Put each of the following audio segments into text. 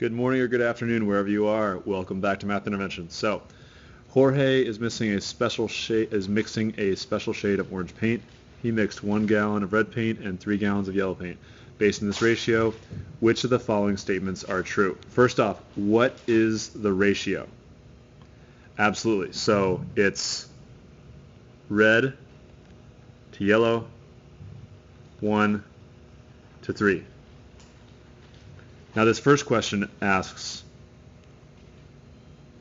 Good morning or good afternoon, wherever you are. Welcome back to Math Intervention. So, Jorge is mixing a special shade of orange paint. He mixed 1 gallon of red paint and 3 gallons of yellow paint. Based on this ratio, which of the following statements are true? First off, what is the ratio? Absolutely. So it's red to yellow, 1 to 3. Now this first question asks,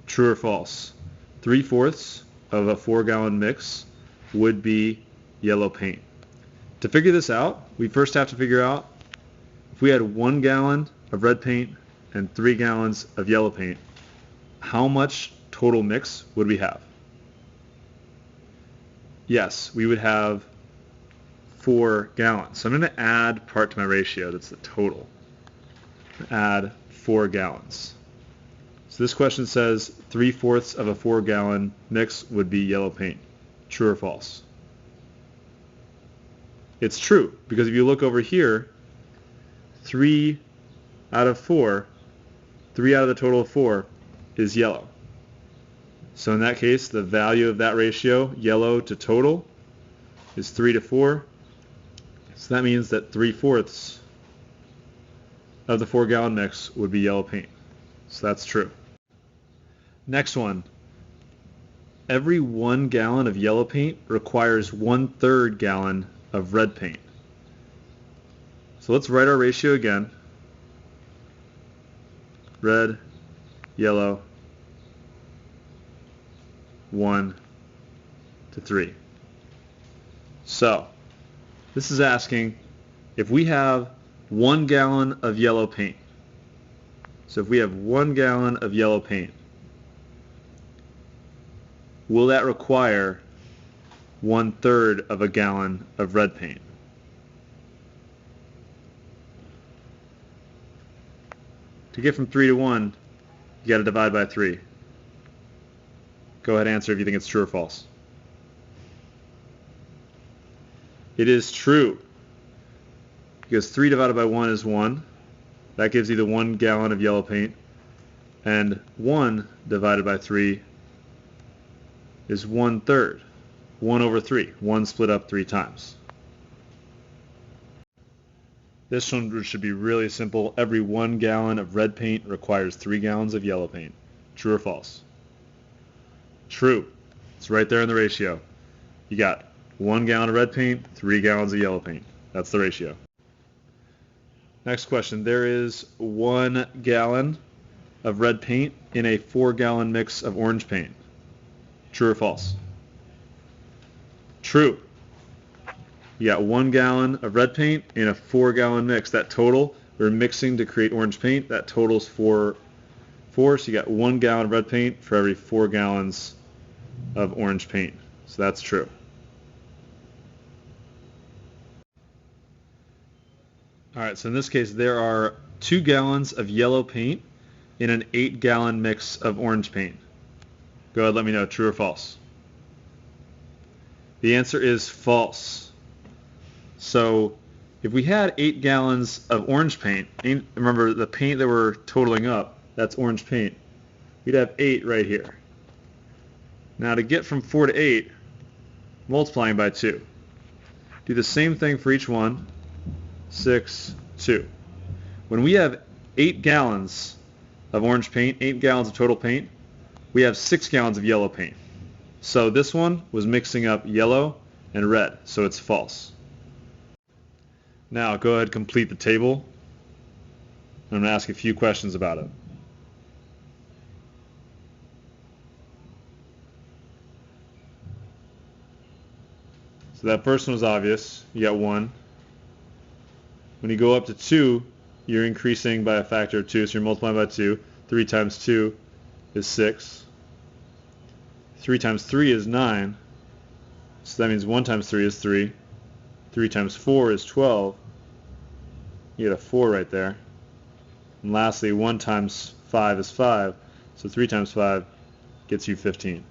true or false? 3/4 of a 4-gallon mix would be yellow paint. To figure this out, we first have to figure out if we had 1 gallon of red paint and 3 gallons of yellow paint, how much total mix would we have? Yes, we would have 4 gallons. So I'm going to add part to my ratio, that's the total. Add 4 gallons. So this question says 3/4 of a 4-gallon mix would be yellow paint. True or false? It's true, because if you look over here, 3 out of the total of 4 is yellow. So in that case, the value of that ratio, yellow to total, is 3 to 4. So that means that 3/4 of the 4-gallon mix would be yellow paint. So that's true. Next one. Every 1 gallon of yellow paint requires 1/3 gallon of red paint. So let's write our ratio again. Red, yellow, 1 to 3. So this is asking if we have 1 gallon of yellow paint. So if we have 1 gallon of yellow paint, will that require 1/3 of a gallon of red paint? To get from 3 to 1, you got to divide by 3. Go ahead and answer if you think it's true or false. It is true, because 3 divided by 1 is 1. That gives you the 1 gallon of yellow paint. And 1 divided by 3 is 1/3. 1 over 3. 1 split up 3 times. This one should be really simple. Every 1 gallon of red paint requires 3 gallons of yellow paint. True or false? True. It's right there in the ratio. You got 1 gallon of red paint, 3 gallons of yellow paint. That's the ratio. Next question. There is 1 gallon of red paint in a 4-gallon mix of orange paint. True or false? True. You got 1 gallon of red paint in a 4-gallon mix. That total, we're mixing to create orange paint. That totals 4. So you got 1 gallon of red paint for every 4 gallons of orange paint. So that's true. Alright, so in this case there are 2 gallons of yellow paint in an 8-gallon mix of orange paint. Go ahead, let me know, true or false. The answer is false. So if we had 8 gallons of orange paint, remember the paint that we're totaling up, that's orange paint, we'd have 8 right here. Now to get from 4 to 8, multiplying by 2. Do the same thing for each one. 6, 2. When we have 8 gallons of orange paint, 8 gallons of total paint, we have 6 gallons of yellow paint. So this one was mixing up yellow and red, so it's false. Now go ahead and complete the table. I'm going to ask you a few questions about it. So that first one was obvious. You got 1. When you go up to 2, you're increasing by a factor of 2, so you're multiplying by 2. 3 times 2 is 6. 3 times 3 is 9. So that means 1 times 3 is 3. 3 times 4 is 12. You get a 4 right there. And lastly, 1 times 5 is 5. So 3 times 5 gets you 15.